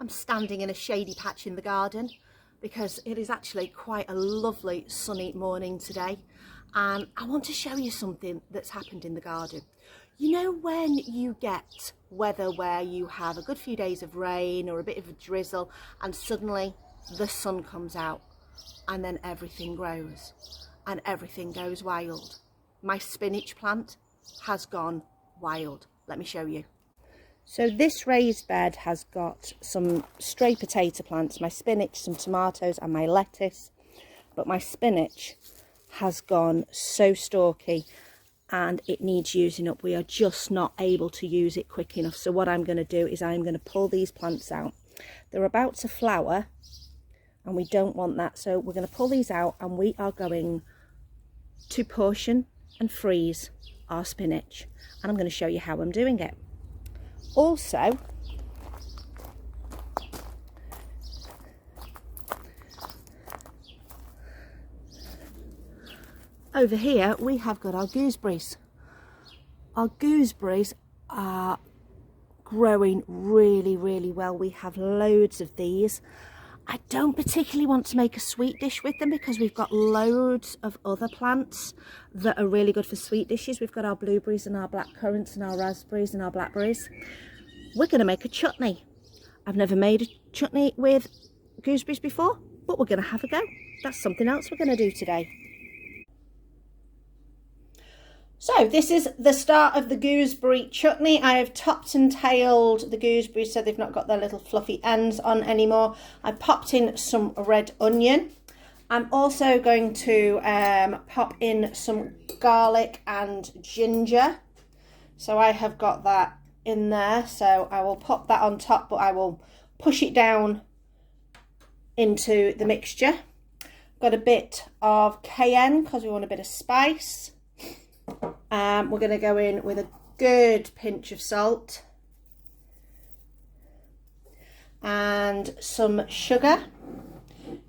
I'm standing in a shady patch in the garden because it is actually quite a lovely sunny morning today, and I want to show you something that's happened in the garden. You know, when you get weather where you have a good few days of rain or a bit of a drizzle and suddenly the sun comes out and then everything grows and everything goes wild. My spinach plant has gone wild. Let me show you. So this raised bed has got some stray potato plants, my spinach, some tomatoes and my lettuce. But my spinach has gone so stalky and it needs using up. We are just not able to use it quick enough. So what I'm going to do is I'm going to pull these plants out. They're about to flower and we don't want that. So we're going to pull these out and we are going to portion and freeze our spinach. And I'm going to show you how I'm doing it. Also, over here we have got our gooseberries. Our gooseberries are growing really well. We have loads of these. I don't particularly want to make a sweet dish with them because we've got loads of other plants that are really good for sweet dishes. We've got our blueberries and our blackcurrants and our raspberries and our blackberries. We're going to make a chutney. I've never made a chutney with gooseberries before, but we're going to have a go. That's something else we're going to do today. So this is the start of the gooseberry chutney. I have topped and tailed the gooseberries so they've not got their little fluffy ends on anymore. I popped in some red onion. I'm also going to pop in some garlic and ginger. So I have got that in there. So I will pop that on top, but I will push it down into the mixture. Got a bit of cayenne because we want a bit of spice. We're going to go in with a good pinch of salt and some sugar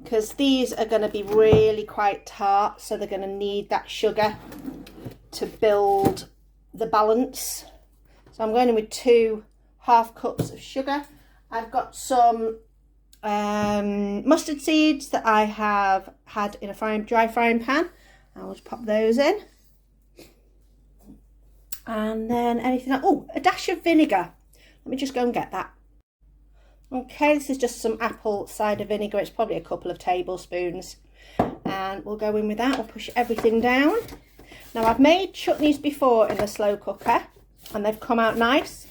because these are going to be really quite tart, so they're going to need that sugar to build the balance. So I'm going in with 2 half cups of sugar. I've got some mustard seeds that I have had in a dry frying pan. I'll just pop those in. And then anything else? Oh, a dash of vinegar. Let me just go and get that. Okay, this is just some apple cider vinegar. It's probably a couple of tablespoons. And we'll go in with that. We'll push everything down. Now, I've made chutneys before in the slow cooker and they've come out nice,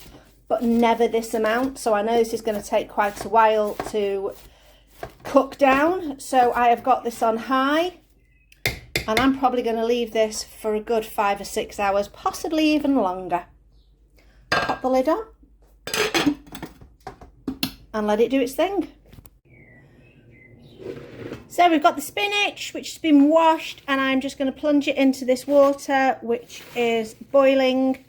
but never this amount. So I know this is going to take quite a while to cook down. So I have got this on high. And I'm probably going to leave this for a good 5 or 6 hours, possibly even longer. Pop the lid on and let it do its thing. So we've got the spinach, which has been washed, and I'm just going to plunge it into this water, which is boiling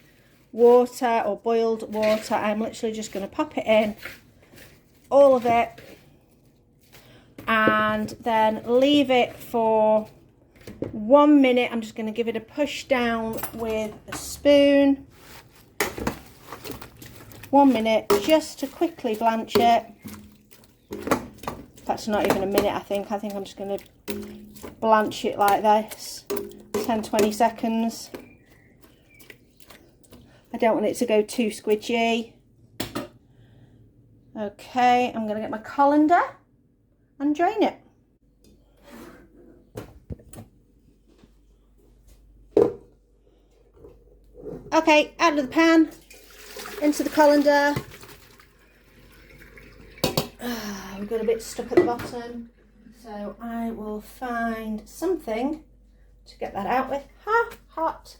water or boiled water. I'm literally just going to pop it in, all of it, and then leave it for 1 minute. I'm just going to give it a push down with a spoon. 1 minute just to quickly blanch it. That's not even a minute, I think. I'm just going to blanch it like this. 10-20 seconds. I don't want it to go too squidgy. Okay, I'm going to get my colander and drain it. Okay, out of the pan, into the colander. We've got a bit stuck at the bottom, so I will find something to get that out with. Hot.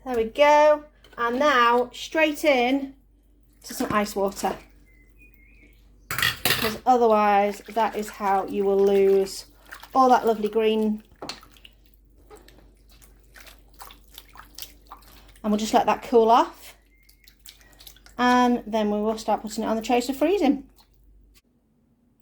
There we go. And now straight in to some ice water, because otherwise that is how you will lose all that lovely green. And we'll just let that cool off, and then we will start putting it on the trays for freezing.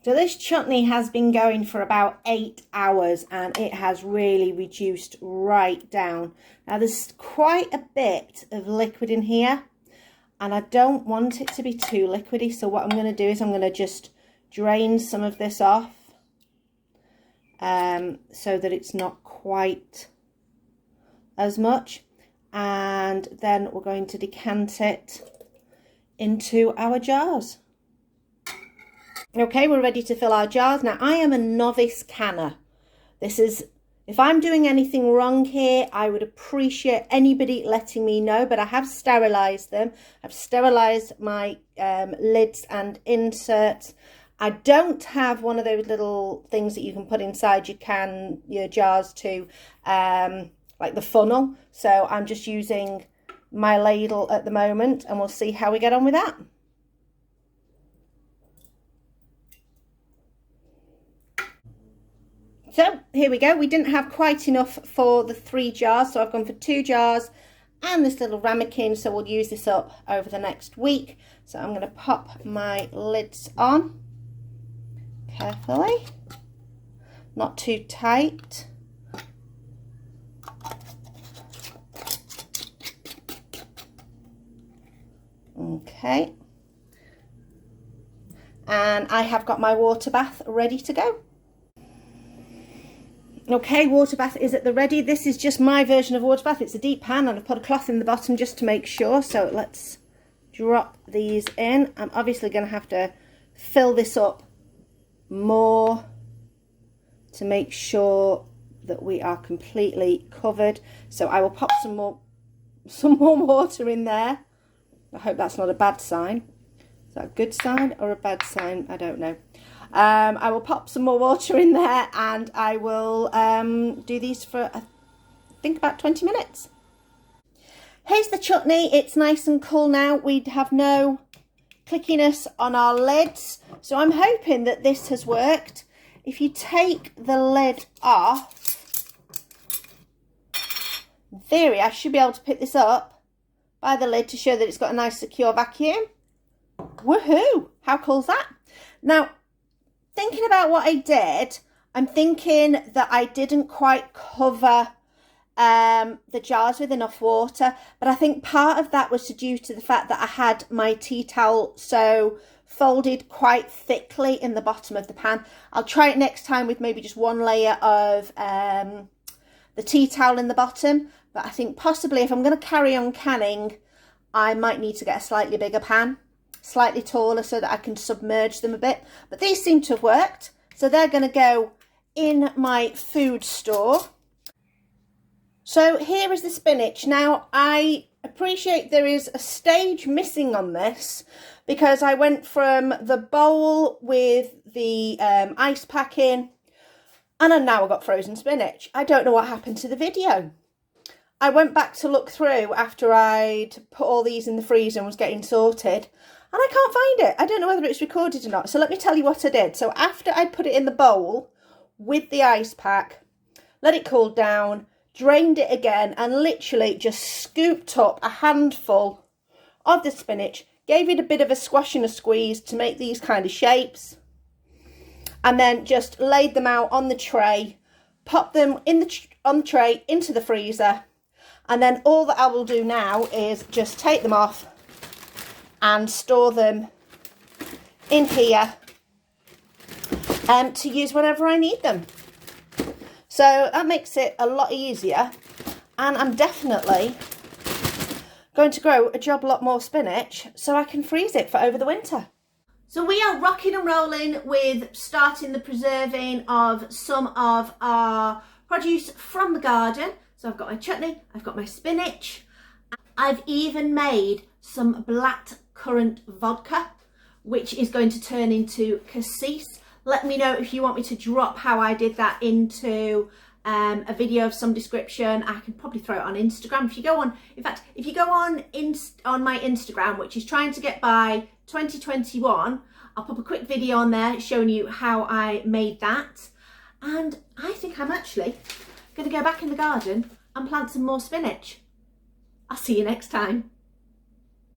So this chutney has been going for about 8 hours and it has really reduced right down. Now there's quite a bit of liquid in here and I don't want it to be too liquidy. So what I'm going to do is I'm going to just drain some of this off so that it's not quite as much. And then we're going to decant it into our jars. Okay, we're ready to fill our jars. Now, I am a novice canner. This is, if I'm doing anything wrong here, I would appreciate anybody letting me know, but I have sterilised them. I've sterilised my lids and inserts. I don't have one of those little things that you can put inside your jars to, like the funnel. So I'm just using my ladle at the moment and we'll see how we get on with that. So here we go. We didn't have quite enough for the 3 jars, so I've gone for 2 jars and this little ramekin, so we'll use this up over the next week. So I'm going to pop my lids on carefully, not too tight. Okay, and I have got my water bath ready to go. Okay, water bath is at the ready. This is just my version of water bath. It's a deep pan and I've put a cloth in the bottom just to make sure. So let's drop these in. I'm obviously going to have to fill this up more to make sure that we are completely covered. So I will pop some more water in there. I hope that's not a bad sign. Is that a good sign or a bad sign? I don't know. I will pop some more water in there and I will do these for I think about 20 minutes. Here's the chutney. It's nice and cool now. We have no clickiness on our lids, so I'm hoping that this has worked. If you take the lid off, in theory I should be able to pick this up by the lid to show that it's got a nice secure vacuum. Woohoo! How cool is that? Now, thinking about what I did, I'm thinking that I didn't quite cover the jars with enough water, but I think part of that was due to the fact that I had my tea towel so folded quite thickly in the bottom of the pan. I'll try it next time with maybe just 1 layer of the tea towel in the bottom, but I think possibly if I'm going to carry on canning, I might need to get a slightly bigger pan, slightly taller, so that I can submerge them a bit. But these seem to have worked, so they're going to go in my food store. So here is the spinach. Now I appreciate there is a stage missing on this because I went from the bowl with the ice pack in and now I've got frozen spinach. I don't know what happened to the video. I went back to look through after I'd put all these in the freezer and was getting sorted, and I can't find it. I don't know whether it's recorded or not. So let me tell you what I did. So after I put it in the bowl with the ice pack, let it cool down, drained it again, and literally just scooped up a handful of the spinach, gave it a bit of a squash and a squeeze to make these kind of shapes, and then just laid them out on the tray, popped them in on the tray into the freezer, and then all that I will do now is just take them off and store them in here to use whenever I need them. So that makes it a lot easier, and I'm definitely going to grow a job lot more spinach so I can freeze it for over the winter. So we are rocking and rolling with starting the preserving of some of our produce from the garden. So I've got my chutney, I've got my spinach, I've even made some blackcurrant vodka, which is going to turn into cassis. Let me know if you want me to drop how I did that into a video of some description. I can probably throw it on Instagram. If you go on, in fact, if you go on my Instagram, which is trying to get by 2021, I'll pop a quick video on there showing you how I made that. And I think I'm actually going to go back in the garden and plant some more spinach. I'll see you next time.